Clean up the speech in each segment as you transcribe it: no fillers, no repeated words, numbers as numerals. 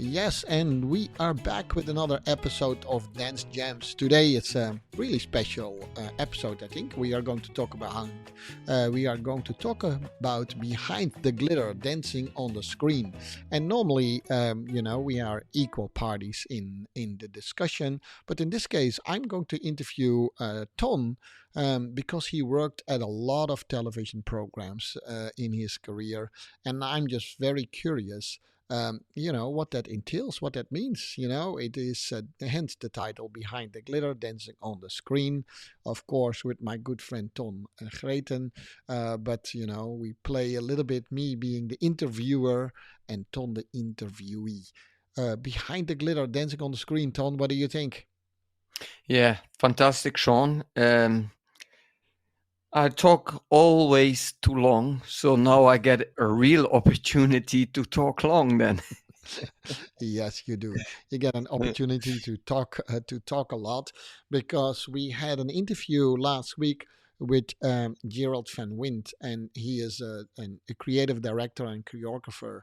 Yes, and we are back with another episode of Dance Jams. Today it's a really special episode. I think we are going to talk about behind the glitter, dancing on the screen. And normally, we are equal parties in the discussion. But in this case, I'm going to interview Ton. Because he worked at a lot of television programs in his career, and I'm just very curious what that entails, what that means. It is hence the title Behind the Glitter, Dancing on the Screen, of course, with my good friend Ton Greten. But, we play a little bit me being the interviewer and Ton the interviewee. Behind the Glitter, Dancing on the Screen, Ton, what do you think? Yeah, fantastic, Sean. I talk always too long, so now I get a real opportunity to talk long then. Yes, you do. You get an opportunity to talk a lot because we had an interview last week with Gerald van Wint, and he is a creative director and choreographer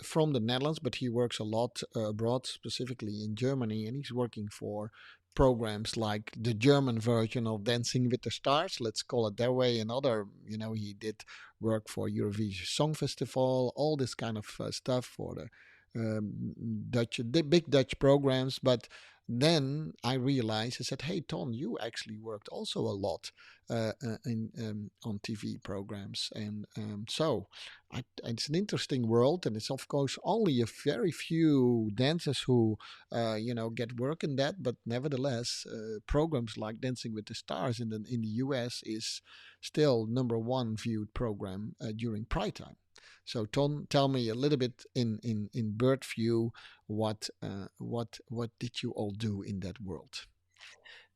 from the Netherlands, but he works a lot abroad, specifically in Germany, and he's working for programs like the German version of Dancing with the Stars, let's call it that way, and other, he did work for Eurovision Song Festival, all this kind of stuff for the the big Dutch programs. But then I realized, I said, "Hey, Tom, you actually worked also a lot on TV programs, and it's an interesting world, and it's of course only a very few dancers who, get work in that. But nevertheless, programs like Dancing with the Stars in the U.S. is still number one viewed program during prime time." So, Ton, tell me a little bit in bird view, what did you all do in that world?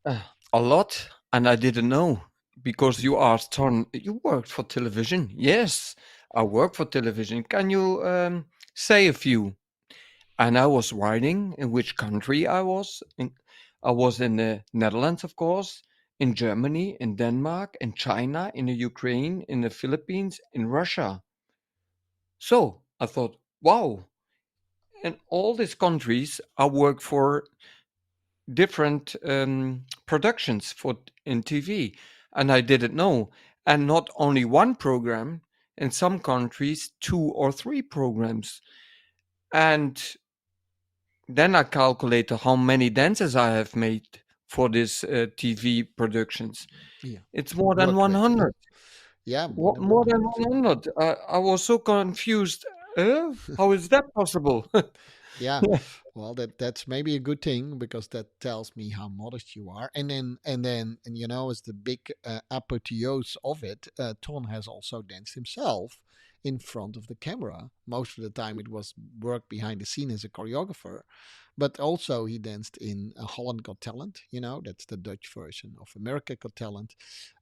Uh, a lot, and I didn't know because you asked, Ton, you worked for television. Yes, I work for television. Can you say a few? And I was writing in which country I was. I was in the Netherlands, of course, in Germany, in Denmark, in China, in the Ukraine, in the Philippines, in Russia. So I thought, wow, in all these countries, I work for different productions for in TV, and I didn't know. And not only one program, in some countries, two or three programs. And then I calculated how many dances I have made for this TV productions. Yeah, It's more than worked with. 100. Yeah, more than More than 100. 100. I was so confused. How is that possible? Yeah, well, that's maybe a good thing because that tells me how modest you are. And as the big apotheose of it, Ton has also danced himself in front of the camera. Most of the time, it was work behind the scene as a choreographer, but also he danced in Holland Got Talent. That's the Dutch version of America Got Talent,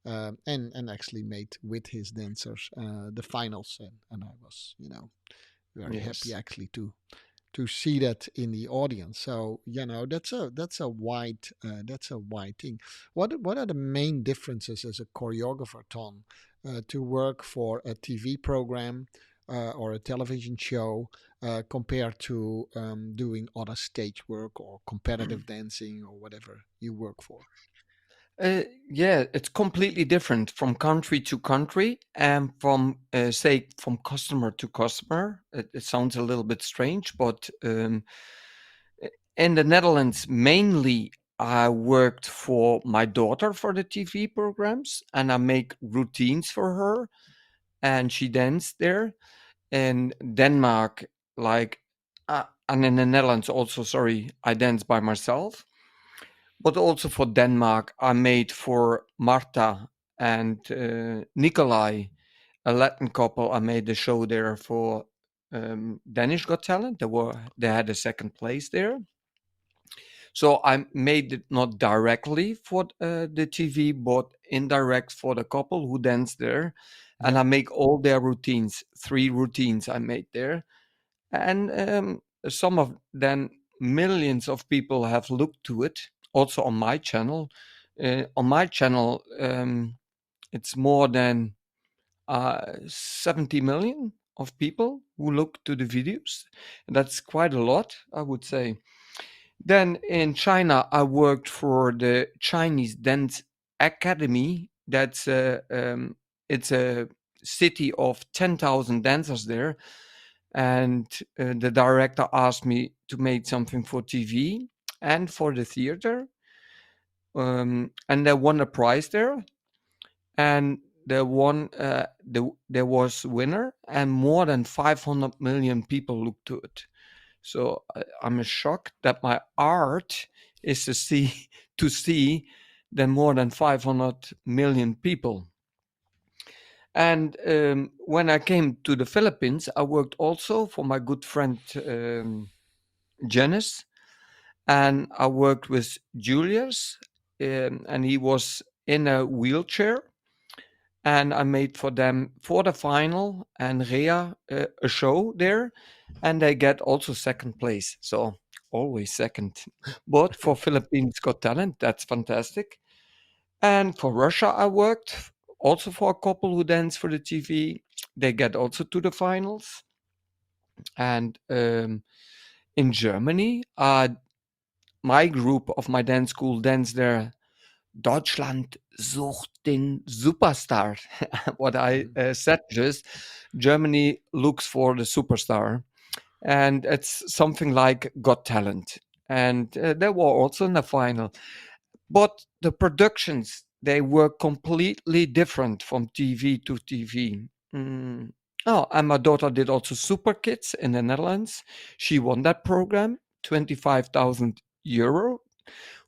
and actually made with his dancers the finals, and I was very happy Yes. actually to see that in the audience. So that's a wide thing. What are the main differences as a choreographer, Tom, to work for a TV program or a television show compared to doing other stage work or competitive dancing or whatever you work for? Yeah, it's completely different from country to country and from, say, from customer to customer. It sounds a little bit strange, but in the Netherlands, mainly, I worked for my daughter for the TV programs, and I make routines for her, and she danced there. In Denmark, like, and in the Netherlands also, sorry, I dance by myself. But also for Denmark, I made for Marta and Nikolai, a Latin couple. I made the show there for Danish Got Talent. They had a second place there. So I made it not directly for the TV, but indirect for the couple who danced there. And Yeah. I make all their routines, three routines I made there. And some of them, millions of people have looked to it, also on my channel. On my channel, it's more than 70 million of people who look to the videos. That's quite a lot, I would say. Then in China, I worked for the Chinese Dance Academy. It's a city of 10,000 dancers there, and the director asked me to make something for TV and for the theater, and they won a prize there, and there was winner, and more than 500 million people looked to it. So I'm shocked that my art is to see to see than more than 500 million people. And when I came to the Philippines, I worked also for my good friend Janice, and I worked with Julius, and he was in a wheelchair, and I made for them for the final and Rea a show there, and they get also second place. So always second. But for Philippines Got Talent, that's fantastic. And for Russia, I worked also for a couple who dance for the TV. They get also to the finals. And in Germany, my group of my dance school danced there. Deutschland sucht den Superstar. What I Mhm. said just, Germany looks for the superstar. And it's something like Got Talent. And they were also in the final. But the productions, they were completely different from TV to TV. Mm. Oh, and my daughter did also Super Kids in the Netherlands. She won that program, 25,000 euro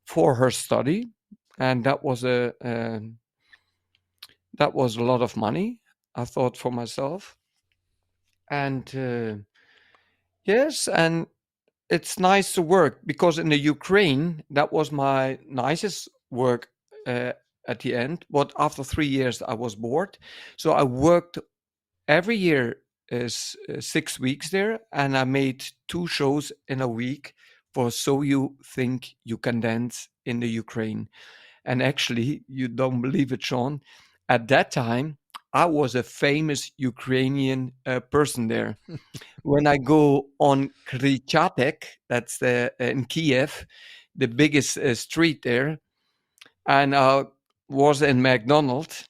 for her study, and that was a lot of money. I thought for myself, and yes, and it's nice to work because in the Ukraine that was my nicest work uh, at the end. But after 3 years, I was bored, so I worked every year is 6 weeks there, and I made 2 shows in a week for So You Think You Can Dance in the Ukraine. And actually, you don't believe it, Sean. At that time, I was a famous Ukrainian person there. When I go on Krychatek, that's in Kiev, the biggest street there, and I was in McDonald's,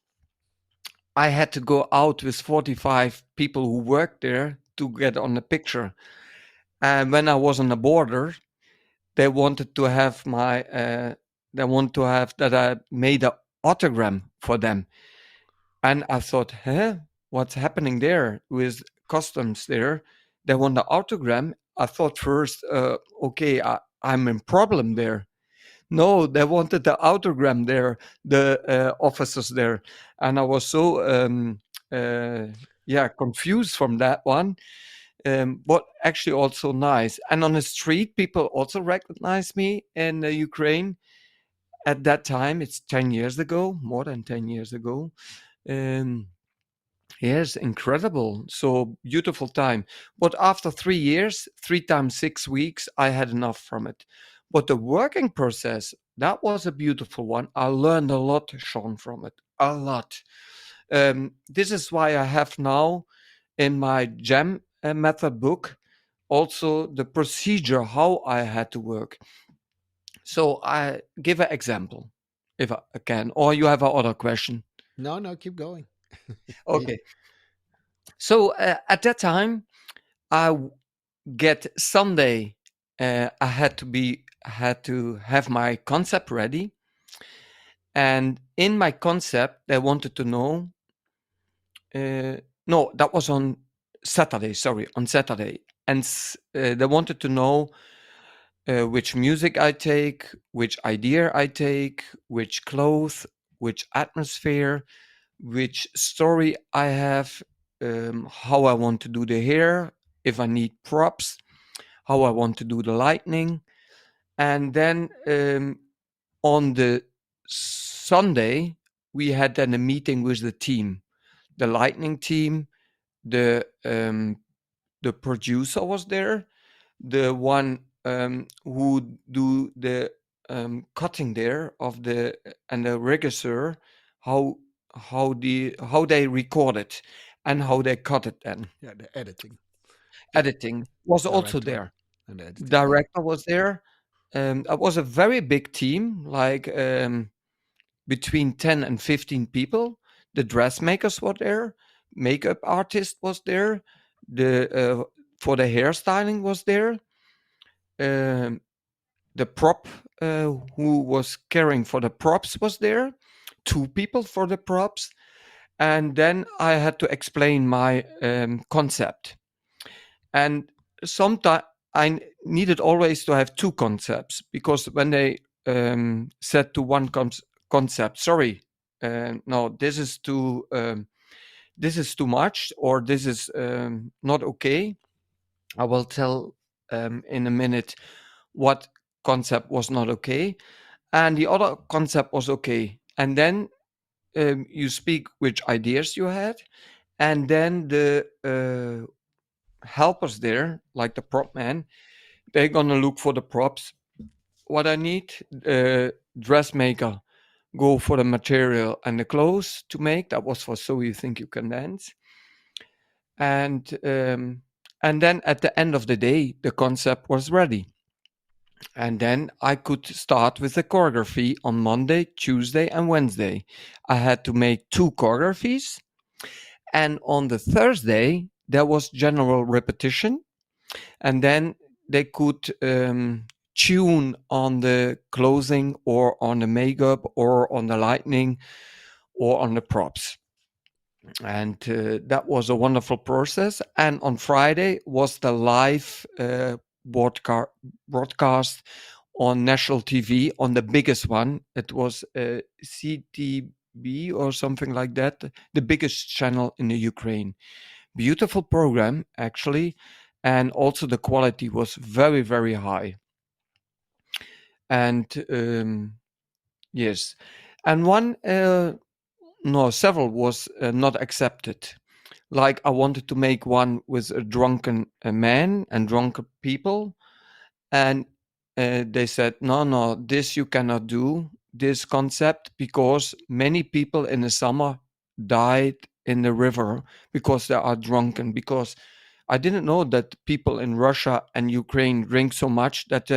I had to go out with 45 people who worked there to get on the picture. And when I was on the border, they wanted to have they want to have that I made an autogram for them. And I thought, huh, what's happening there with customs there? They want the autogram. I thought first, okay, I'm in problem there. No, they wanted the autogram there, the officers there, and I was so uh, yeah confused from that one. But actually also nice. And on the street, people also recognize me in Ukraine. At that time, it's 10 years ago, more than 10 years ago. Um, Yes, incredible. So beautiful time. But after 3 years, 3 times 6 weeks, I had enough from it. But the working process, that was a beautiful one. I learned a lot, Sean, from it. A lot. This is why I have now in my Jam method book also the procedure how I had to work. So I give an example, if I can, or you have another question. No, no, keep going. Okay. So at that time, get Sunday. I had to have my concept ready, and in my concept, they wanted to know. Uh, no, that was on Saturday. Sorry, on Saturday, and they wanted to know which music I take, which idea I take, which clothes, which atmosphere, which story I have, how I want to do the hair, if I need props, how I want to do the lightning. And then on the Sunday, we had then a meeting with the team, the lightning team, the producer was there, the one who do the cutting there of the and the regisseur, how how they record it, and how they cut it then. Yeah, the editing. Yeah, Editing was also director there. and the editing. Yeah. Director was there. It was a very big team, like between 10 and 15 people. The dressmakers were there, makeup artist was there, the for the hairstyling was there, um, the prop who was caring for the props was there, two people for the props, and then I had to explain my concept. And sometimes needed always to have two concepts, because when they said to one concept, sorry, no, this is too much, or this is not okay. I will tell in a minute what concept was not okay, and the other concept was okay. And then you speak which ideas you had, and then the helpers there, like the prop man, they're gonna look for the props. What I need, dressmaker, go for the material and the clothes to make. That was for So You Think You Can Dance, and then at the end of the day, the concept was ready. And then I could start with the choreography on Monday, Tuesday, and Wednesday. I had to make two choreographies. And on the Thursday, there was general repetition. And then they could tune on the clothing or on the makeup or on the lighting or on the props. And that was a wonderful process. And on Friday was the live broadcast on national TV, on the biggest one. It was CTB or something like that, the biggest channel in the Ukraine. Beautiful program, actually. And also the quality was very, very high. And yes. And several was not accepted. Like I wanted to make one with a drunken man and drunken people, and they said, no, no, this you cannot do, this concept, because many people in the summer died in the river because they are drunken. Because I didn't know that people in Russia and Ukraine drink so much that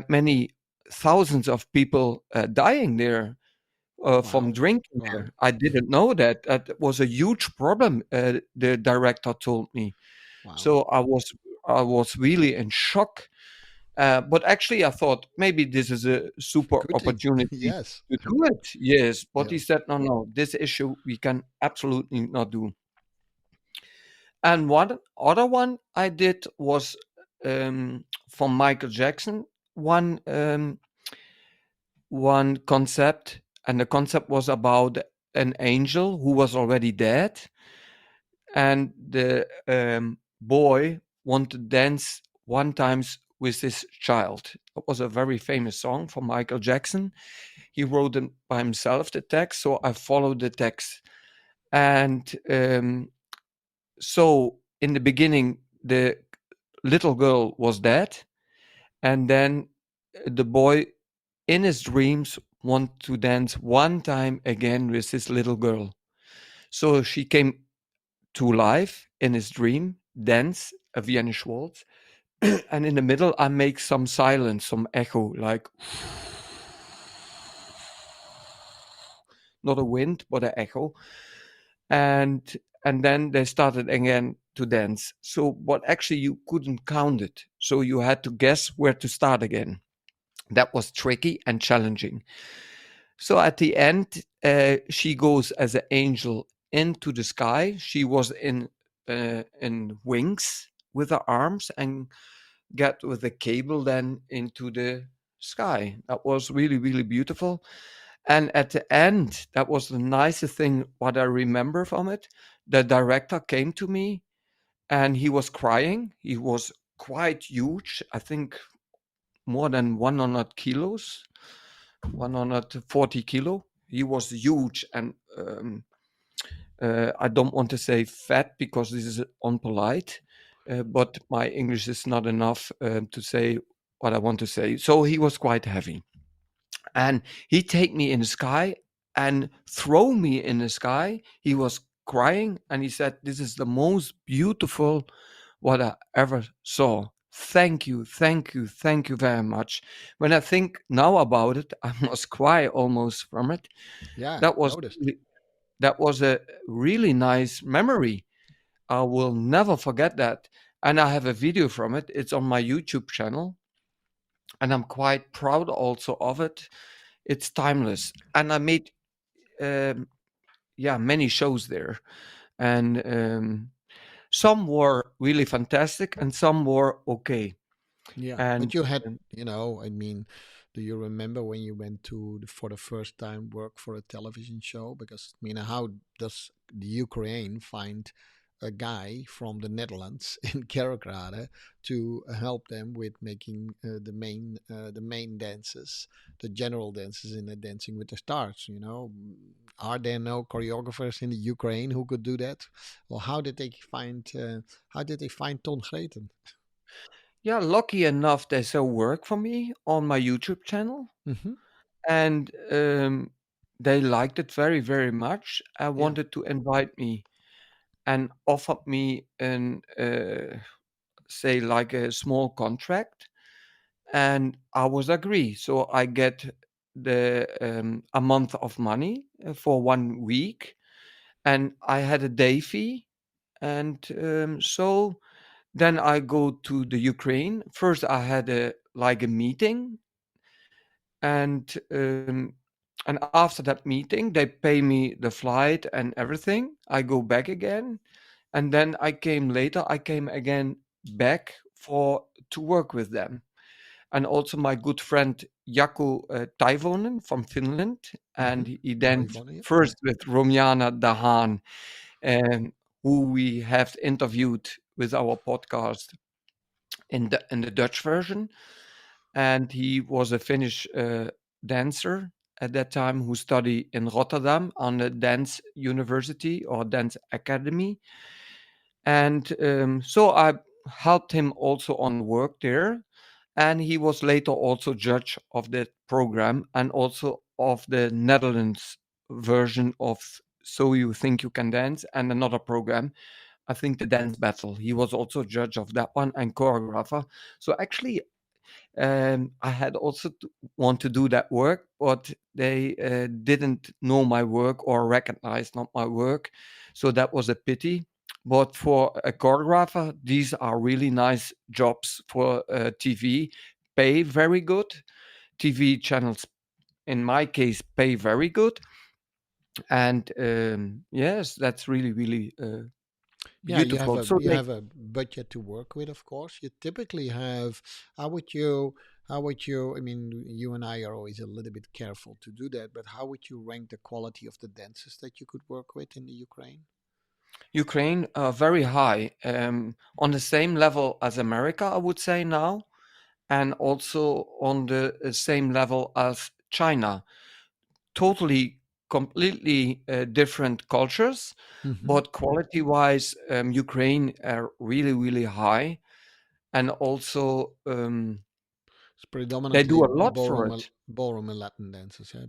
many thousands of people dying there from Wow. drinking Wow. there. I didn't know that. That was a huge problem. The director told me. Wow. So I was really in shock. But actually, I thought maybe this is a super Good thing. opportunity Yes. to do it. Yes, but he Yes. said, no, no, this issue we can absolutely not do. And one other one I did was from Michael Jackson. One one concept, and the concept was about an angel who was already dead, and the boy wanted to dance one times with his child. It was a very famous song from Michael Jackson. He wrote it by himself, the text, so I followed the text. And so in the beginning, the little girl was dead, and then the boy in his dreams want to dance one time again with his little girl. So she came to life in his dream, dance a Vienna Waltz, and in the middle I make some silence, some echo, like not a wind but an echo, and then they started again to dance. So, but actually you couldn't count it, so you had to guess where to start again. That was tricky and challenging. So at the end, she goes as an angel into the sky. She was in wings with her arms and get with a cable then into the sky. That was really, really beautiful. And at the end, that was the nicest thing what I remember from it. The director came to me and he was crying. He was quite huge. I think more than 100 kilos, 140 kilo. He was huge, and I don't want to say fat because this is unpolite, but my English is not enough to say what I want to say. So he was quite heavy, and he take me in the sky and throw me in the sky. He was crying, and he said, "This is the most beautiful what I ever saw. Thank you very much." When I think now about it, I must cry almost from it. Yeah, That was noticed. really- that was a really nice memory. I will never forget that. And I have a video from it. It's on my YouTube channel, and I'm quite proud also of it. It's timeless, and I made um, yeah, many shows there, and some were really fantastic, and some were okay. Yeah, but And you had, I mean, do you remember when you went for the first time work for a television show? Because, I mean, how does the Ukraine find a guy from the Netherlands in Kerkrade to help them with making the main dances, the general dances in the Dancing with the Stars? Are there no choreographers in the Ukraine who could do that? Or how did they find Ton Greten? yeah, lucky enough, they saw work for me on my YouTube channel, Hmm. and they liked it very, very much. I Yeah. wanted to invite me and offered me an say like a small contract, and I was agree. So I get the a month of money for 1 week, and I had a day fee, and so then I go to the Ukraine. First, I had a like a meeting, and after that meeting, they pay me the flight and everything. I go back again, and then I came later. I came again back for to work with them, and also my good friend Jaakko Taivonen from Finland, and Mm-hmm. he danced Toivonen, yeah. first with Romjana Dahan, um, who we have interviewed with our podcast in the Dutch version, and he was a Finnish dancer at that time who studied in Rotterdam on a dance university or dance academy, and so I helped him also on work there, and he was later also judge of that program and also of the Netherlands version of So You Think You Can Dance and another program, I think the Dance Battle. He was also judge of that one and choreographer. So actually, I had also want to do that work, but they didn't know my work or recognize not my work, so that was a pity. But for a choreographer, these are really nice jobs for TV. Pay very good. TV channels, in my case, pay very good, and yes, that's really really Yeah, you have beautiful. a So you they have a budget to work with, of course. You typically have. How would you? I mean, you and I are always a little bit careful to do that, but how would you rank the quality of the dancers that you could work with in the Ukraine? Ukraine, very high, on the same level as America, I would say now, and also on the same level as China. Totally, completely different cultures, Mm-hmm. but quality-wise, Ukraine are really, really high, and also It's they predominantly do a lot for it. ballroom and Latin dances, yeah,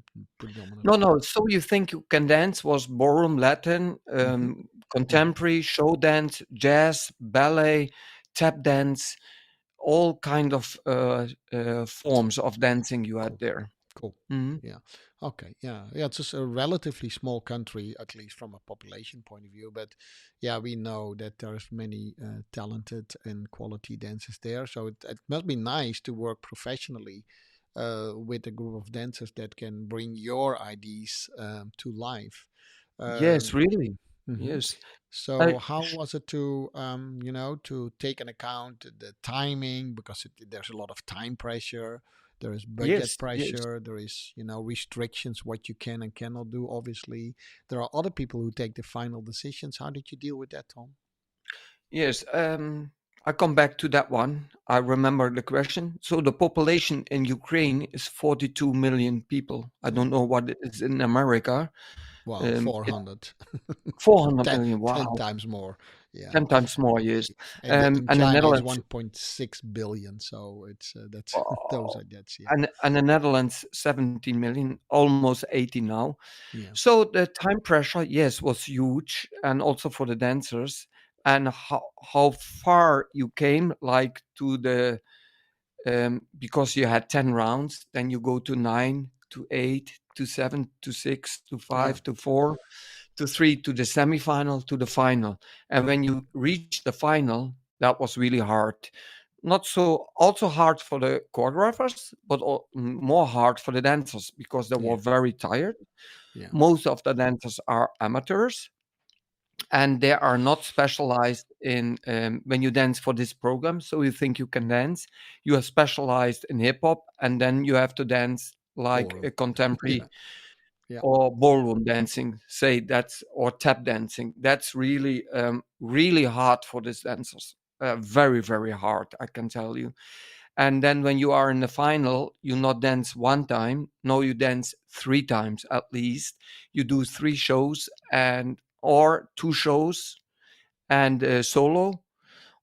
No, predominantly. no. So you think you can dance was ballroom, Latin, Mm-hmm. Mm-hmm. contemporary, show dance, jazz, ballet, tap dance, all kind of forms of dancing you had Cool. there. Cool. Hmm. Yeah. Okay. Yeah. Yeah. It's just a relatively small country, at least from a population point of view. But yeah, we know that there's many talented and quality dancers there. So it must be nice to work professionally with a group of dancers that can bring your ideas to life. Yes, Um, really. mhm. Yes. So how was it to take an account the timing because there's a lot of time pressure, there is budget Yes, yes, pressure, there is restrictions what you can and cannot do. Obviously, there are other people who take the final decisions. How did you deal with that, Tom? yes. I come back to that one. I remember the question. So the population in Ukraine is 42 million people. I Yeah. don't know what it is in America. Wow, It 400. 400 10, million. 10 Wow, times more. Yeah. 10 times more, yes. And And the China is Netherlands, 1.6 billion. So it's that's those oh, are that's yeah. and the Netherlands 17 million, almost 80 now. Yeah. So the time pressure, yes, was huge, and also for the dancers, and how far you came, like to the because you had 10 rounds, then you go to 9 to 8 to 7 to 6 to Yeah. 5 to 4 to 3 to the semifinal to the final. And when you reach the final, that was really hard. Not so also hard for the choreographers, but more hard for the dancers because they were Yeah. very tired. Yeah. Most of the dancers are amateurs, and they are not specialized in when you dance for this program. So you think you can dance, you are specialized in hip hop, and then you have to dance like Ballroom. a contemporary Yeah. Yeah. or ballroom dancing, say that's or tap dancing. That's really really hard for these dancers. Very very hard, I can tell you. And then when you are in the final, you not dance one time, no, you dance three times at least. You do three shows and or two shows and a solo,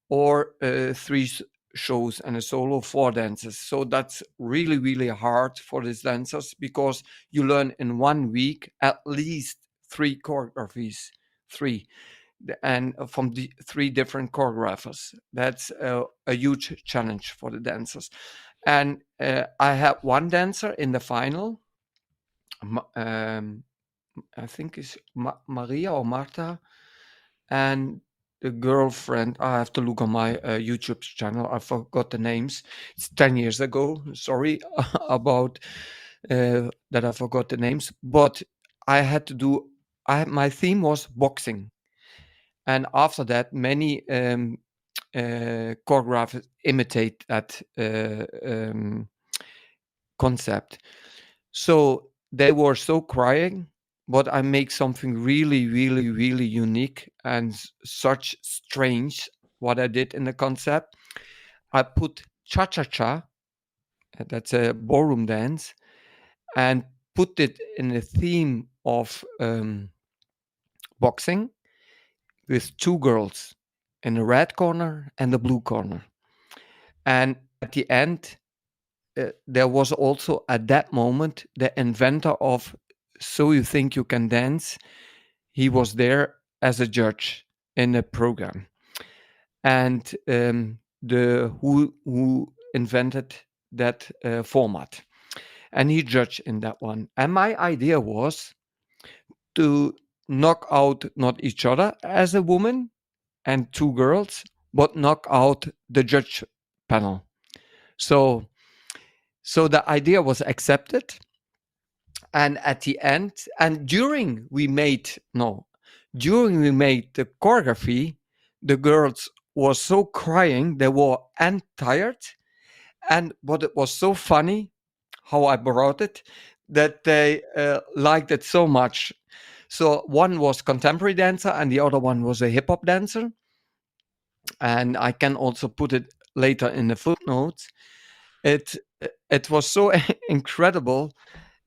or three shows and a solo, four dances. So that's really really hard for these dancers because you learn in 1 week at least three choreographies, three, and from the three different choreographers. That's a huge challenge for the dancers. And I had one dancer in the final. I think it's Maria or Marta, and the girlfriend. I have to look on my YouTube channel. I forgot the names. It's 10 years ago. Sorry about that. I forgot the names, but I had to do. My theme was boxing, and after that, many choreographers imitate that concept. So they were so crying, but I make something really, really, really unique and such strange what I did in the concept. I put cha cha cha, that's a ballroom dance, and put it in the theme of boxing with two girls in the red corner and the blue corner. And at the end, there was also at that moment the inventor of So You Think You Can Dance. He was there as a judge in the program, and the who invented that format, and he judged in that one. And my idea was to knock out not each other as a woman and two girls, but knock out the judge panel. So so the idea was accepted, and at the end, and during we made the choreography, the girls were so crying, they were and tired, and but it was so funny how I brought it, that they liked it so much. So one was contemporary dancer and the other one was a hip hop dancer, and I can also put it later in the footnotes. It was so incredible.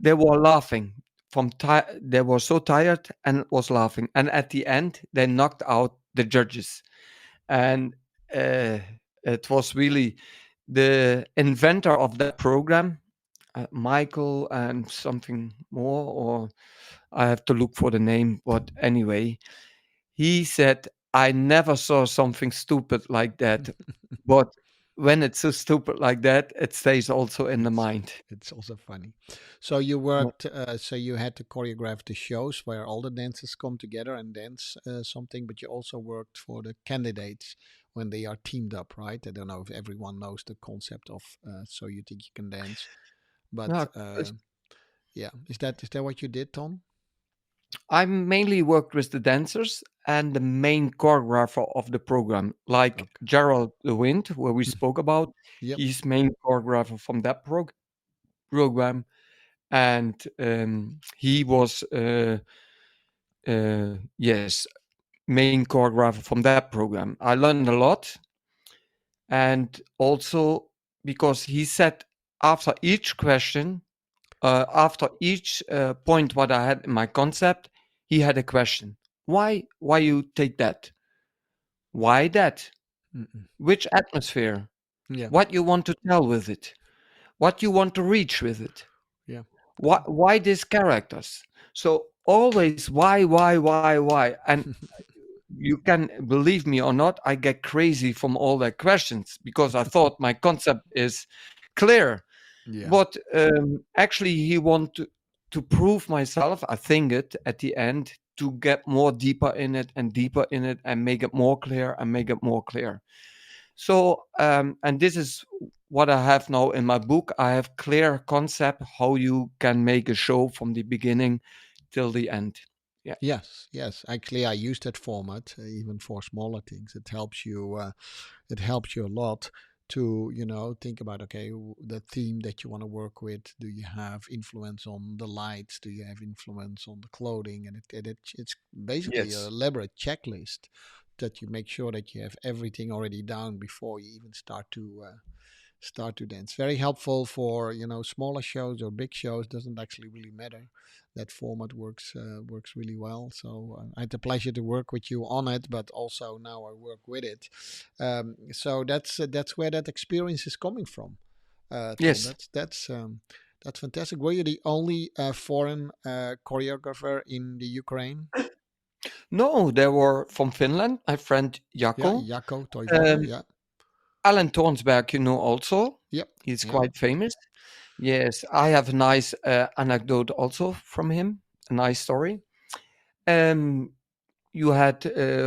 They were laughing they were so tired and was laughing. And at the end, they knocked out the judges, and uh, it was really the inventor of that program, Michael and something more, or I have to look for the name. But anyway, he said, "I never saw something stupid like that, but when it's so stupid like that, it stays also in the mind." It's also funny. So you Yeah. worked. So you had to choreograph the shows where all the dancers come together and dance something, but you also worked for the candidates when they are teamed up, right? I don't know if everyone knows the concept of "So You Think You Can Dance," but Yeah, yeah, is that what you did, Tom? I mainly worked with the dancers and the main choreographer of the program, like Okay. Gerald the Wind, where we spoke about. Yep. He's main choreographer from that program, and he was yes, main choreographer from that program. I learned a lot, and also because he said after each question, after each point what I had in my concept, he had a question. Why you take that? Why that? Mm-mm. Which atmosphere? Yeah. What you want to tell with it? What you want to reach with it? Yeah. Why these characters? So always why? And you can believe me or not, I get crazy from all their questions because I thought my concept is clear. Yeah. But actually, he want to prove myself. I think it at the end to get more deeper in it and deeper in it and make it more clear and make it more clear. So, and this is what I have now in my book. I have clear concept how you can make a show from the beginning till the end. Yeah. Yes, yes. Actually, I use that format even for smaller things. It helps you. It helps you a lot to think about, okay, the theme that you want to work with. Do you have influence on the lights? Do you have influence on the clothing? And it's basically a Yes. elaborate checklist that you make sure that you have everything already down before you even start to dance. Very helpful for smaller shows or big shows. Doesn't actually really matter. That format works really well. So I had the pleasure to work with you on it, but also now I work with it. So that's where that experience is coming from. Tom, Yes. that's fantastic. Were you the only foreign choreographer in the Ukraine? No, they were from Finland. My friend Yeah, Jaakko. Jaakko Toivonen. Um, Yeah, Alan Tornsberg, also. yep, He's yeah, quite famous. Yes, I have a nice anecdote also from him. A nice story. Um, you had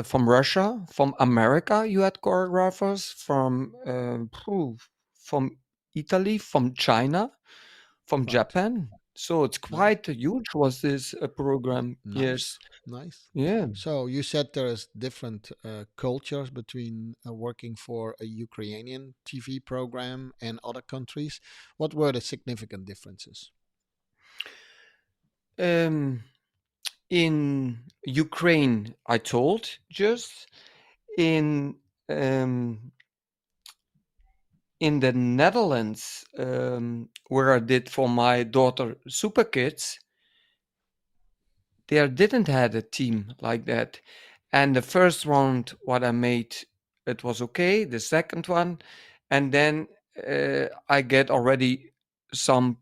from Russia, from America. You had choreographers from Italy, from China, from right. Japan. So it's Nice. quite huge. Was this program? Yes. Nice, nice. Yeah. So you said there's different cultures between working for a Ukrainian TV program and other countries. What were the significant differences? Um, in Ukraine, I told just in um, in the Netherlands, where I did for my daughter Super Kids, there didn't had a team like that. And the first round, what I made, it was okay. The second one, and then I get already some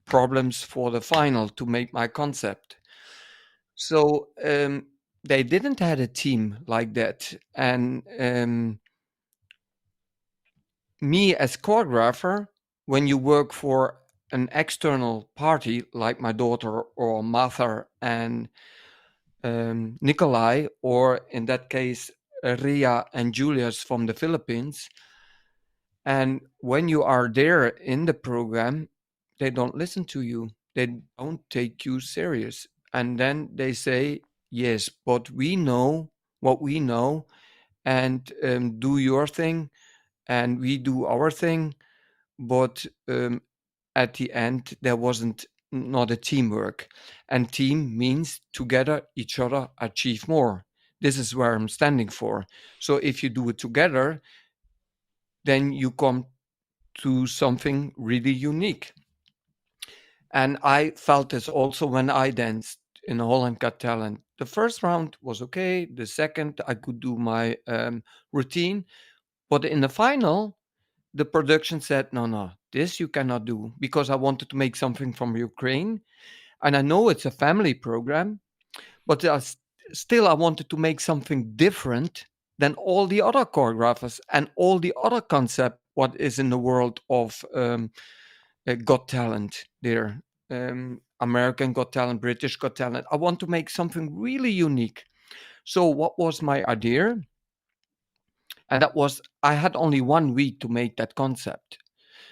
problems for the final to make my concept. So they didn't had a team like that, and me as choreographer, when you work for an external party like my daughter or mother and Nikolai, or in that case, Ria and Julius from the Philippines. And when you are there in the program, they don't listen to you. They don't take you serious. And then they say, yes, but we know what we know, and do your thing, and we do our thing. But at the end, there wasn't not a teamwork. And team means together, each other achieve more. This is where I'm standing for. So if you do it together, then you come to something really unique. And I felt this also when I danced in Holland Got Talent. The first round was okay. The second, I could do my routine. But in the final, the production said, no, no, this you cannot do because I wanted to make something from Ukraine. And I know it's a family program, but still I wanted to make something different than all the other choreographers and all the other concept what is in the world of Got Talent there. American Got Talent, British Got Talent. I want to make something really unique. So what was my idea? And that was I had only 1 week to make that concept.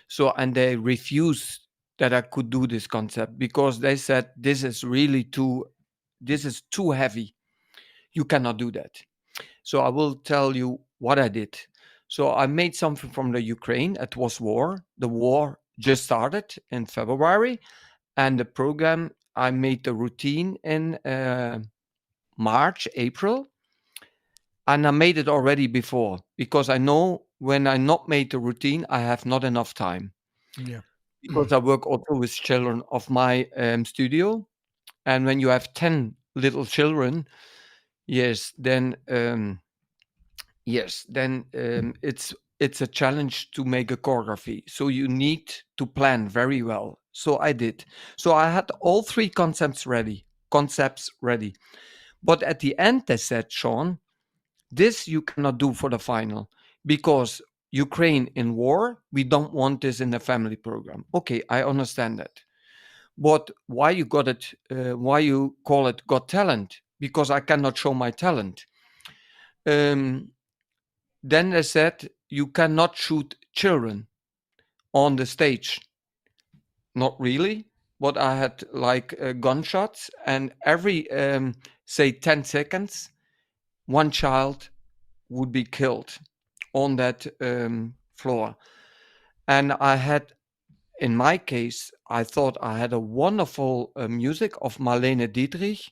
So and they refused that I could do this concept because they said this is too heavy. You cannot do that. So I will tell you what I did. So I made something from the Ukraine. It was war. The war just started in February, and the program I made the routine in March, April, and I made it already before because I know when I not made the routine, I have not enough time Yeah. because I work also with children of my studio. And when you have 10 little children, yes, then it's a challenge to make a choreography. So you need to plan very well. So I did. So I had all three concepts ready. But at the end, they said, Sean, this you cannot do for the final because Ukraine in war, we don't want this in the family program. Okay, I understand that. But why you got it? Why you call it Got Talent? Because I cannot show my talent. Um, then they said you cannot shoot children on the stage. Not really, but I had like gunshots, and every say 10 seconds, one child would be killed on that floor. And I had, in my case, I thought I had a wonderful music of Marlene Dietrich,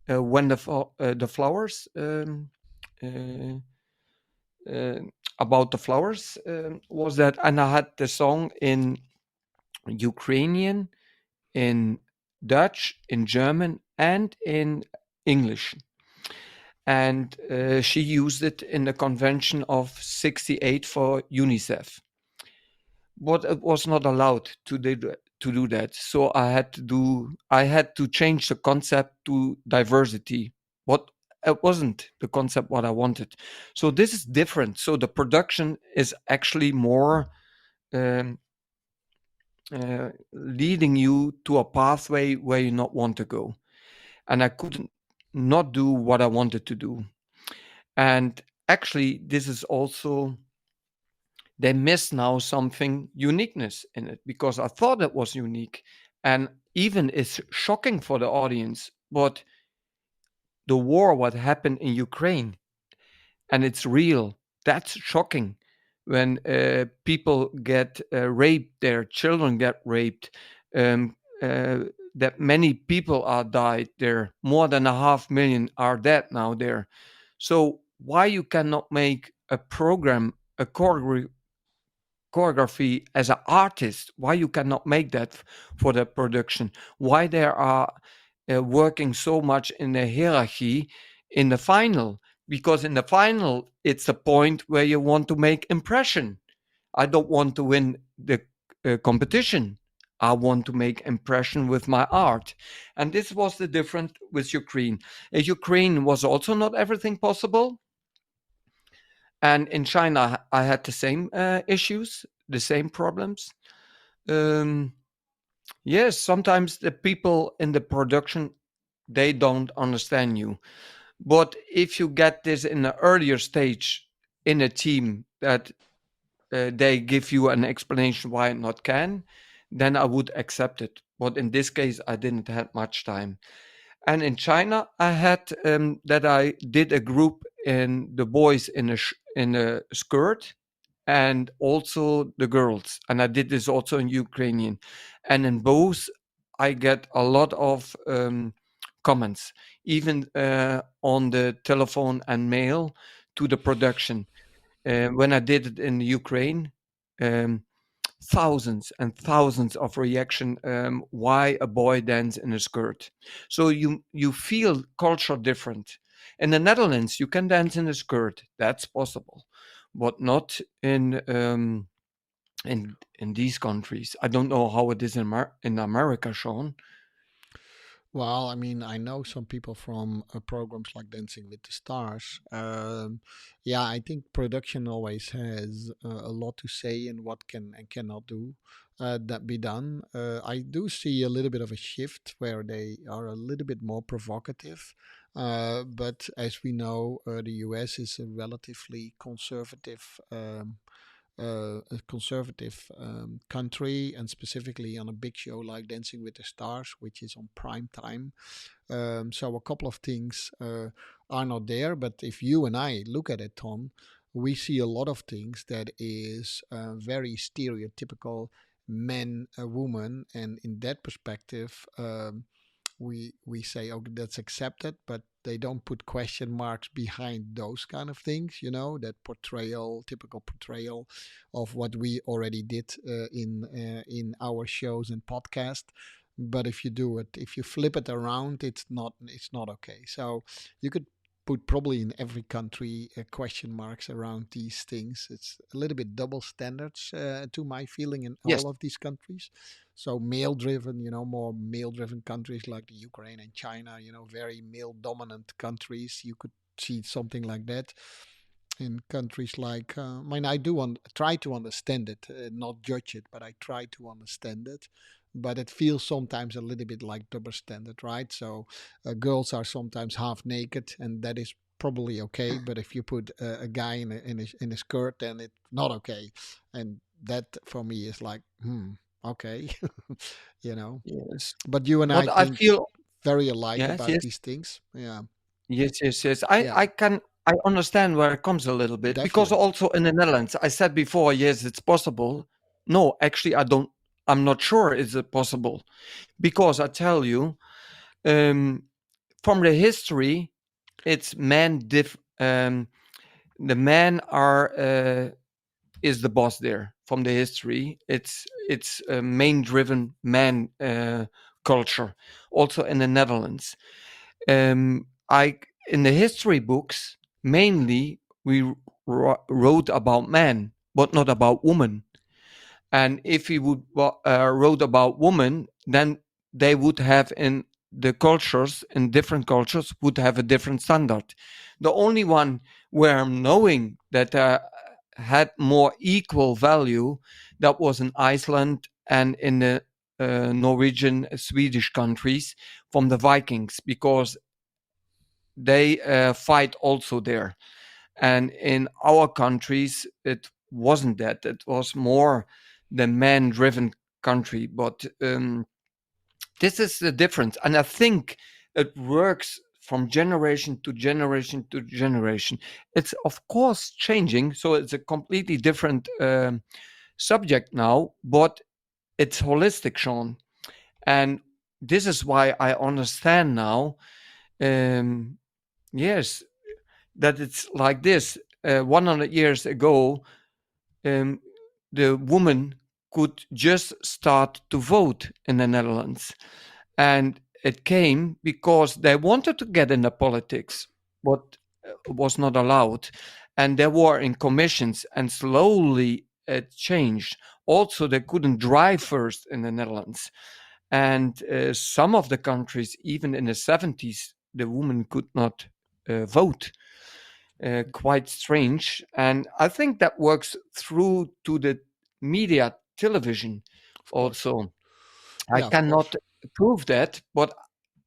when the flowers. Uh, uh, about the flowers was that, and I had the song in Ukrainian, in Dutch, in German, and in English. And she used it in the convention of 68 for UNICEF. But it was not allowed to do that. So I had to change the concept to diversity. What it wasn't the concept what I wanted. So this is different. So the production is actually more um, leading you to a pathway where you not want to go. And I couldn't not do what I wanted to do. And actually, this is also they miss now something uniqueness in it because I thought it was unique, and even it's shocking for the audience. But the war, what happened in Ukraine, and it's real. That's shocking. When people get raped, their children get raped, um, uh, that many people are died there. More than 500,000 are dead now there. So why you cannot make a program, a choreography as an artist? Why you cannot make that for the production? Why there are working so much in the hierarchy in the final? Because in the final, it's a point where you want to make impression. I don't want to win the competition. I want to make impression with my art. And this was the difference with Ukraine. Ukraine was also not everything possible. And in China, I had the same issues, the same problems. Um, yes, sometimes the people in the production they don't understand you. But if you get this in an earlier stage in a team that they give you an explanation why it not can, then I would accept it. But in this case, I didn't have much time. And in China, I had that I did a group in the boys in a skirt, and also the girls. And I did this also in Ukrainian. And in both, I get a lot of comments, even on the telephone and mail to the production. When I did it in Ukraine, um, thousands and thousands of reaction, why a boy dance in a skirt. So you feel culture different. In the Netherlands you can dance in a skirt, that's possible, but not in these countries. I don't know how it is in America, Sean. Well, I mean, I know some people from programs like Dancing with the Stars. Yeah, I think production always has a lot to say in what can and cannot do that be done. I do see a little bit of a shift where they are a little bit more provocative. But as we know, the US is a relatively conservative country, and specifically on a big show like Dancing with the Stars, which is on prime time. So a couple of things are not there. But if you and I look at it, Tom, we see a lot of things that is very stereotypical man, a woman, and in that perspective, we say, okay, that's accepted, but they don't put question marks behind those kind of things, that portrayal, typical portrayal of what we already did in our shows and podcast. but if you do it, if you flip it around, it's not okay. So you could put probably in every country question marks around these things. It's a little bit double standards to my feeling in Yes. all of these countries. So male driven, more male driven countries like the Ukraine and China, very male dominant countries, you could see something like that. In countries like, I mean, I do try to understand it, not judge it, but I try to understand it. But it feels sometimes a little bit like double standard, right? So girls are sometimes half naked, and that is probably okay. But if you put a guy in a skirt, then it's not okay. And that for me is like, okay, you know. Yes. But you and I But I think feel very alike yes, about yes, these things. Yeah, yes, yes, yes. I yeah, I can I understand where it comes a little bit because definitely. also in the Netherlands, I said before, yes, it's possible. No, actually, I don't. I'm not sure is it possible because I tell you, um, from the history, it's men. The men are is the boss there from the history. It's a main driven man culture. Also in the Netherlands, I in the history books mainly we wrote about men, but not about women. And if we would wrote about women, then they would have in the cultures in different cultures would have a different standard. The only one where I'm knowing that had more equal value that was in Iceland and in the Norwegian, Swedish countries from the Vikings because they fight also there. And in our countries, it wasn't that. It was more the man driven country. But this is the difference. And I think it works from generation to generation to generation. It's, of course, changing. So it's a completely different subject now, but it's holistic, Sean. And this is why I understand now. Um, yes, that it's like this. 100 years ago, um, the woman could just start to vote in the Netherlands. And it came because they wanted to get into politics, but was not allowed. And they were in commissions, and slowly it changed. Also, they couldn't drive first in the Netherlands. And some of the countries, even in the 70s, the woman could not vote. Quite strange. And I think that works through to the media television Of course. also. I Yeah, of course. cannot prove that, but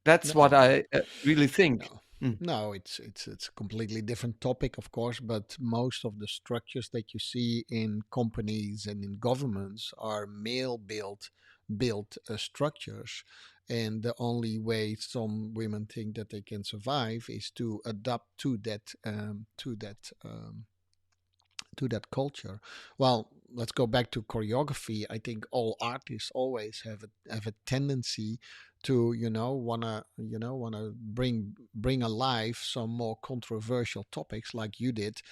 that's what No, I really think. no, Mm. no. It's a completely different topic, of course. But most of the structures that you see in companies and in governments are male built structures, and the only way some women think that they can survive is to adapt to that culture. Well, let's go back to choreography. I think all artists always have a tendency to wanna bring alive some more controversial topics like you did.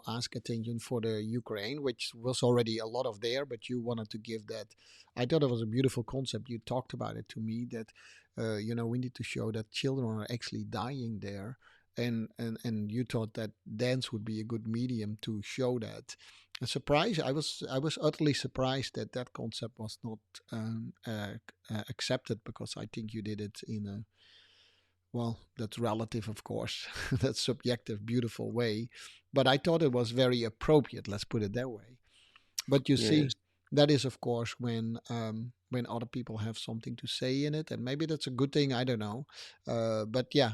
Ask attention for the Ukraine, which was already a lot of there, but you wanted to give that. I thought it was a beautiful concept. You talked about it to me that we need to show that children are actually dying there, and you thought that dance would be a good medium to show that. A surprise! I was utterly surprised that that concept was not accepted, because I think you did it in a, well, that's relative, of course, that's subjective, beautiful way, but I thought it was very appropriate. Let's put it that way. But you see, Yes. that is, of course, when other people have something to say in it, and maybe that's a good thing. I don't know. But yeah,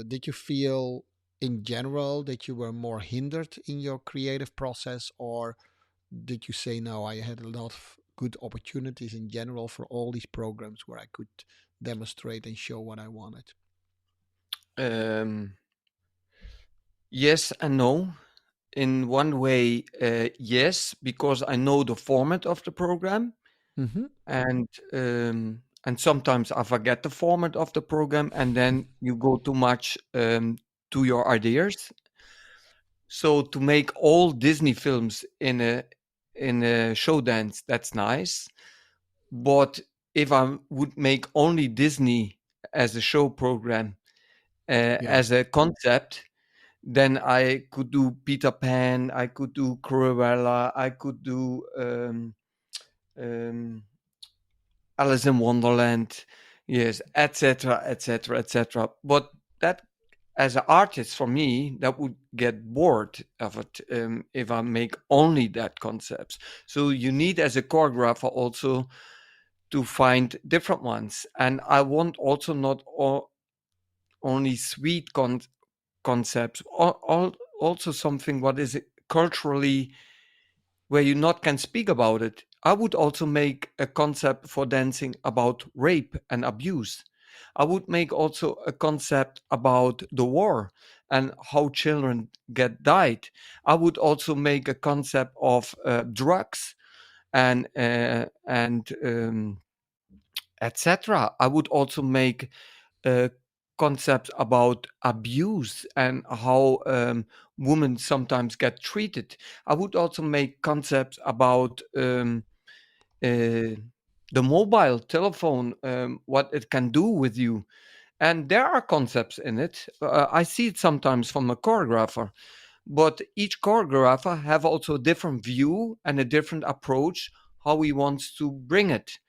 did you feel in general that you were more hindered in your creative process, or did you say no? I had a lot of good opportunities in general for all these programs where I could demonstrate and show what I wanted. Um, yes and no. In one way, yes, because I know the format of the program, Mm-hmm. and sometimes I forget the format of the program, and then you go too much to your ideas. So to make all Disney films in a show dance, that's nice, but if I would make only Disney as a show program, Yeah. as a concept, then I could do Peter Pan, I could do Cruella, I could do um, Alice in Wonderland, yes, etc., etc., etc. But that, as an artist, for me, that would get bored of it if I make only that concepts. So you need, as a choreographer, also to find different ones. And I want also not only sweet concepts, also something what is culturally where you not can speak about it. I would also make a concept for dancing about rape and abuse. I would make also a concept about the war and how children get died. I would also make a concept of drugs and etc. I would also make concepts about abuse and how women sometimes get treated. I would also make concepts about uh, the mobile telephone, what it can do with you. And there are concepts in it. I see it sometimes from a choreographer, but each choreographer have also a different view and a different approach how he wants to bring it.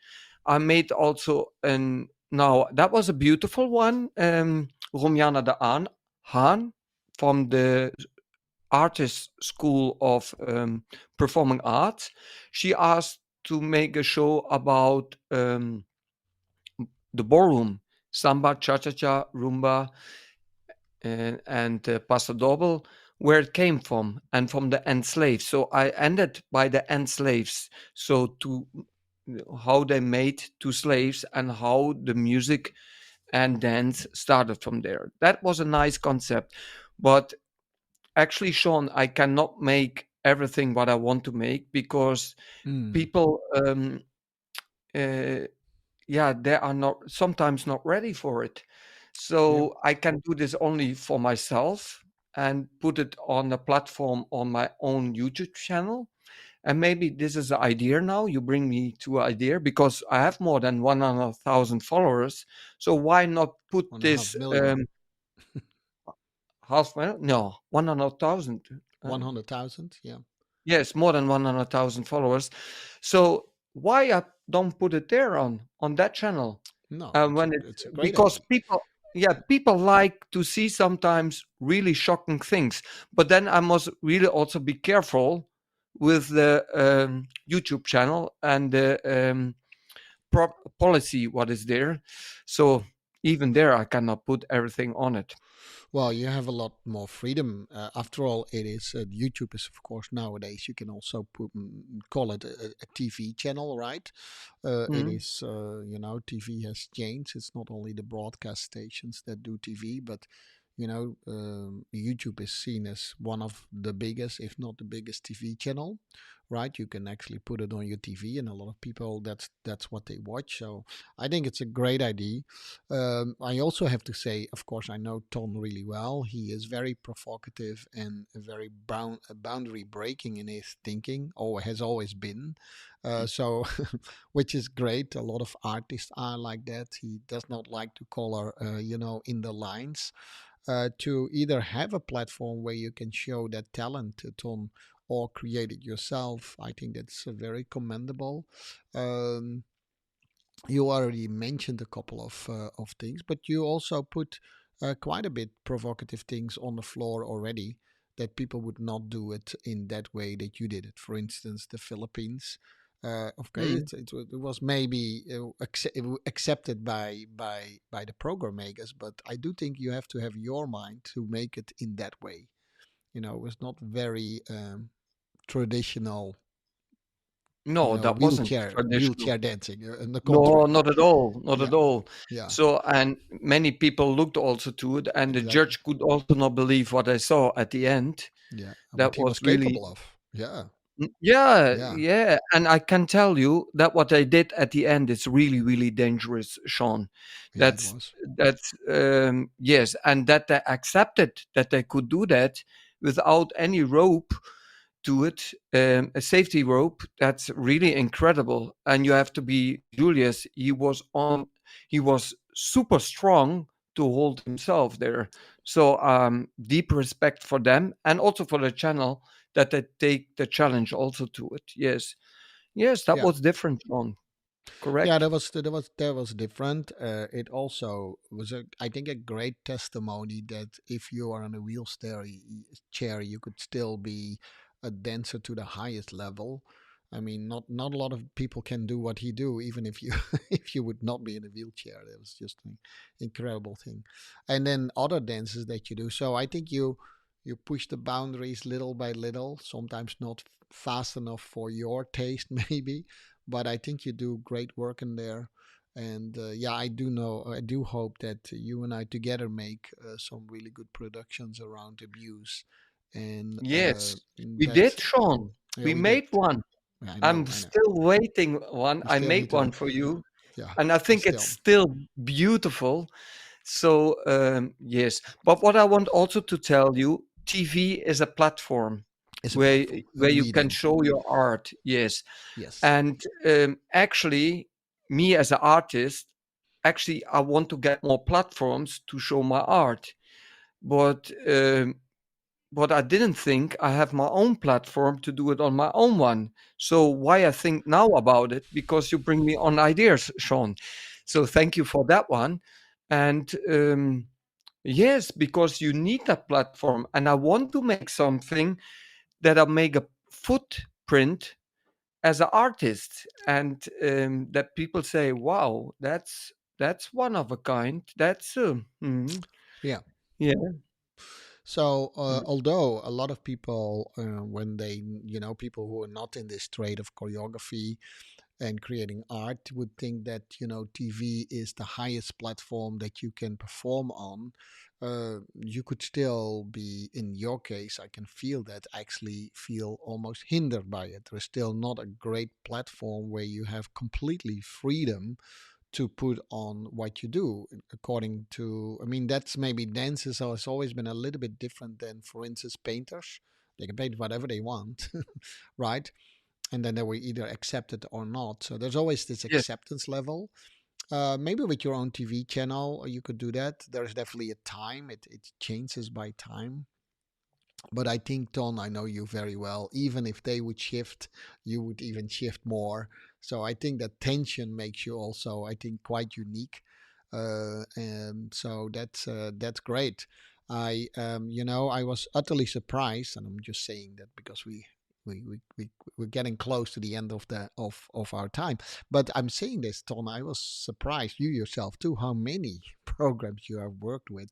I made also an now that was a beautiful one. Romjana de Haan from the artist school of performing arts. She asked to make a show about the ballroom, samba, cha cha cha, rumba, and paso doble, where it came from, and from the enslaved. So I ended by the enslaves. So to how they made to slaves and how the music and dance started from there. That was a nice concept. But actually, Sean, I cannot make everything what I want to make because Mm. people, uh, yeah, they are not sometimes not ready for it. Yep. So I can do this only for myself and put it on a platform on my own YouTube channel. And maybe this is the idea now. You bring me to an idea because I have more than 100,000 followers. So why not put One and a half this million. half well, no, 100,000. 100,000. Yeah. Yes, more than 100,000 followers. So why I don't put it there on that channel? No, When it's it's a great because idea. people like to see sometimes really shocking things. But then I must really also be careful with the YouTube channel and the policy what is there. So even there, I cannot put everything on it. Well, you have a lot more freedom. After all, it is YouTube is of course nowadays you can also call it a TV channel, right? It Mm, is TV has changed. It's not only the broadcast stations that do TV, but YouTube is seen as one of the biggest, if not the biggest, TV channel. Right, you can actually put it on your TV, and a lot of people that's what they watch. So I think it's a great idea. I also have to say, of course, I know Tom really well. He is very provocative and very boundary breaking in his thinking, or has always been. So, which is great. A lot of artists are like that. He does not like to color, in the lines. To either have a platform where you can show that talent, Tom, or create it yourself. I think that's very commendable. Um, you already mentioned a couple of things, but you also put quite a bit provocative things on the floor already that people would not do it in that way that you did it. For instance, the Philippines. Okay, mm. it was maybe accepted by the program makers, but I do think you have to have your mind to make it in that way. It was not very traditional, No, that wasn't traditional. wheelchair dancing. On the No, contrary. not at all, not Yeah, at all. yeah, So, and many people looked also to it, and the exactly. judge could also not believe what I saw at the end. Yeah, what That he was was really, capable of. Yeah, yeah, yeah, yeah. And I can tell you that what I did at the end is really, really dangerous, Sean. yeah. It That's was. yes, and that they accepted that they could do that without any rope. to it, a safety rope that's really incredible, and you have to be Julius. He was super strong to hold himself there. So deep respect for them, and also for the channel that they take the challenge also to it. Yes, yes, that Yeah. was different, John. Yeah, Correct. that was different. It also was I think a great testimony that if you are on a chair, you could still be a dancer to the highest level. I mean, not a lot of people can do what he do, even if you if you would not be in a wheelchair. That was just an incredible thing. And then other dances that you do. So I think you push the boundaries little by little. Sometimes not fast enough for your taste, maybe, but I think you do great work in there. And yeah, I do hope that you and I together make some really good productions around abuse. And Yes, we that's, did, Sean. yeah, We we did. made one. Yeah, I'm I know. still waiting one. We I still made need to, one for you, yeah, and I we think it's still, still beautiful. So yes, but what I want also to tell you, TV is a platform it's a where platform, a where you can medium. show your art. Yes, Yes. and actually, me as an artist, actually, I want to get more platforms to show my art, but I didn't think I have my own platform to do it on my own one. So why I think now about it, because you bring me on ideas, Sean. So thank you for that one. And yes, because you need that platform, and I want to make something that I make a footprint as an artist, and that people say, "Wow, that's one of a kind." That's Yeah. yeah. So, Mm. although a lot of people, when they, people who are not in this trade of choreography and creating art would think that TV is the highest platform that you can perform on. You could still be, in your case, I can feel that, actually feel almost hindered by it. There's still not a great platform where you have completely freedom to put on what you do according to, I mean, that's maybe dances has always been a little bit different than, for instance, painters. They can paint whatever they want, right? And then they will either accept it or not. So there's always this Yes. acceptance level. Maybe with your own TV channel, you could do that. There's definitely a time. It changes by time. But I think, Ton, I know you very well. Even if they would shift, you would even shift more. So I think that tension makes you also, I think, quite unique. And so that's great. I was utterly surprised, and I'm just saying that because we're getting close to the end of of our time. But I'm saying this, Ton. I was surprised, you yourself too, how many programs you have worked with.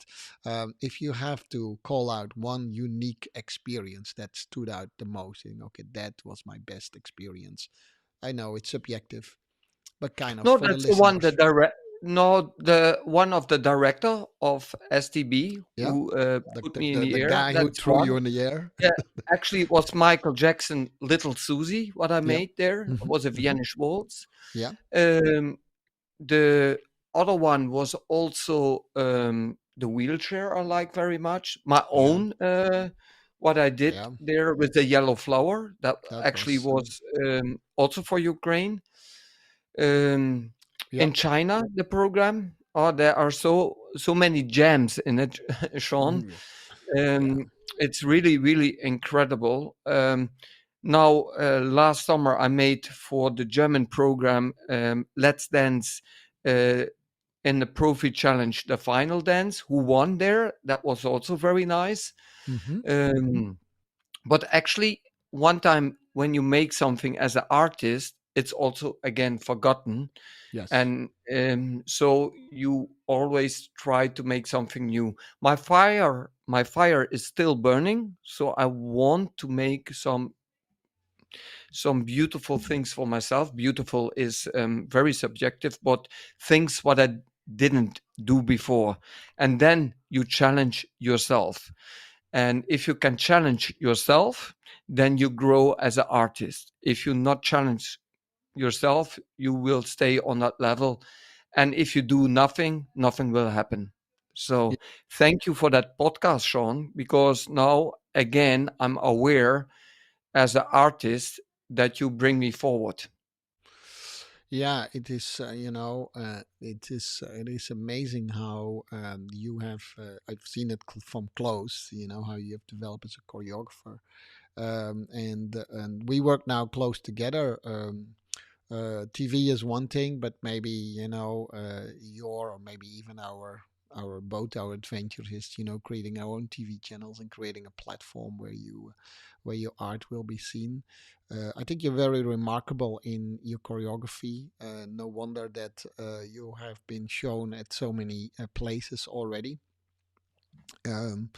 If you have to call out one unique experience that stood out the most, okay, that was my best experience. I know it's subjective, but kind of No, for the that's the one the listeners. direct. No, the one of the director of STB Yeah, who the put the, me in the, the the air. guy who That's threw you one. in the air. Yeah, actually, it was Michael Jackson, "Little Susie." What I Yeah. made there it Hmm. was a Hmm. Viennese waltz. Yeah. Um, the other one was also the wheelchair. I like very much my Yeah. own. What I did Yeah. there with the yellow flower that That actually was. was also for Ukraine. Um, Yeah. in China, the program. Oh, there are so many gems in it, Sean. Mhm. Yeah. Um, it's really really incredible. Now, last summer I made for the German program Let's Dance in the Profi Challenge the final dance. Who won there? That was also very nice. Hmm. Um, but actually, one time when you make something as an artist, it's also again forgotten, Yes. and so you always try to make something new. My fire is still burning, so I want to make some beautiful things for myself. Beautiful is very subjective, but things what I didn't do before, and then you challenge yourself, and if you can challenge yourself, then you grow as an artist. If you not challenge yourself, you will stay on that level. And if you do nothing, nothing will happen. Yeah. So thank you for that podcast, Sean, because now again I'm aware as an artist that you bring me forward. Yeah, it is. It is amazing how you have. I've seen it from close. You know how you have developed as a choreographer, and we work now close together. TV is one thing, but maybe your or maybe even our both our adventures is creating our own TV channels and creating a platform where your art will be seen. I think you're very remarkable in your choreography. No wonder that you have been shown at so many places already. Um,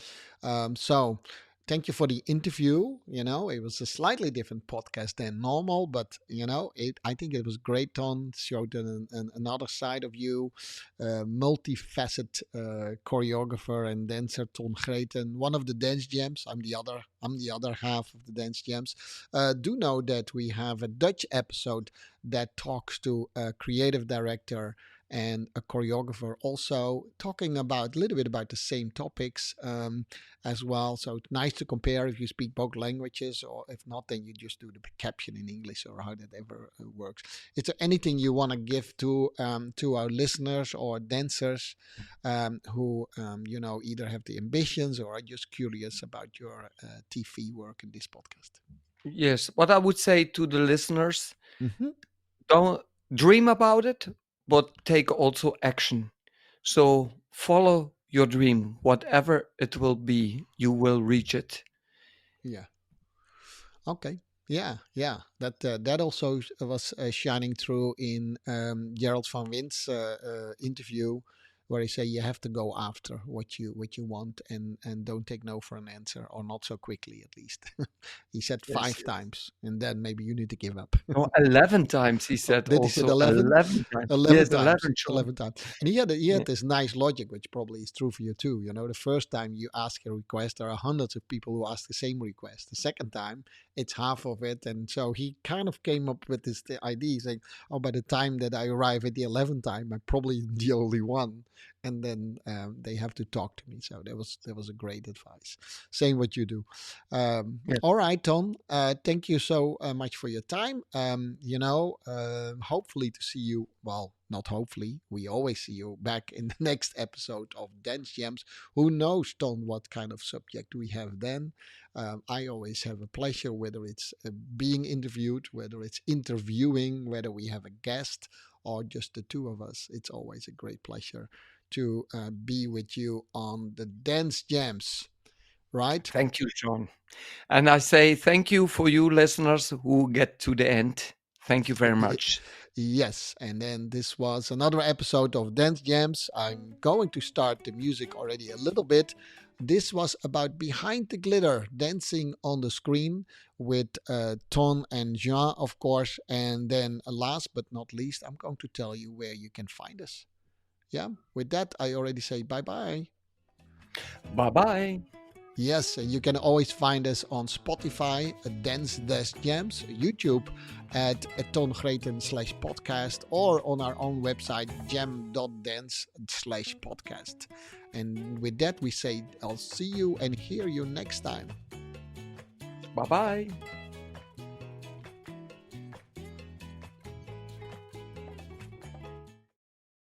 so thank you for the interview. It was a slightly different podcast than normal, but I think it was great. Ton showed another side of you, multifaceted choreographer and dancer. Ton Greten, one of the dance gems. I'm the other half of the dance gems. Do know that we have a Dutch episode that talks to a creative director and a choreographer, also talking about a little bit about the same topics as well. So it's nice to compare if you speak both languages, or if not, then you just do the caption in English or how that ever works. Is there anything you want to give to our listeners or dancers who either have the ambitions or are just curious about your TV work in this podcast? Yes, what I would say to the listeners, Mm-hmm. don't dream about it, but take also action. So follow your dream, whatever it will be, you will reach it. Yeah. Okay. Yeah, yeah. That also was shining through in Gerald van Wind's interview, where he say you have to go after what you want and don't take no for an answer, or not so quickly at least. He said Yes, five yes. times, and then maybe you need to give up. No, 11 times he Oh, said did he said also. 11? 11 times. 11 Yes, times. 11, Sean. 11 times. And he had Yeah. this nice logic, which probably is true for you too. The first time you ask a request, there are hundreds of people who ask the same request. The second time, it's half of it. And so he kind of came up with this idea saying, oh, by the time that I arrive at the 11th time, I'm probably the only one. And then they have to talk to me. So that was a great advice. Saying what you do. Yes. All right, Tom. Thank you so much for your time. Hopefully to see you. Well, not hopefully. We always see you back in the next episode of Dance Gems. Who knows, Tom, what kind of subject we have then? I always have a pleasure, whether it's being interviewed, whether it's interviewing, whether we have a guest or just the two of us. It's always a great pleasure to be with you on the Dance Jams, right? Thank you, Sean. And I say thank you for you listeners who get to the end. Thank you very much. Yes, and then this was another episode of Dance Jams. I'm going to start the music already a little bit. This was about Behind the Glitter, dancing on the screen with Ton and Jean, of course. And then last but not least, I'm going to tell you where you can find us. Yeah, with that, I already say bye bye. Bye bye. Yes, and you can always find us on Spotify, Dance Dash Jams, YouTube at tongreten/podcast, or on our own website, jam.dance/podcast. And with that, we say I'll see you and hear you next time. Bye bye.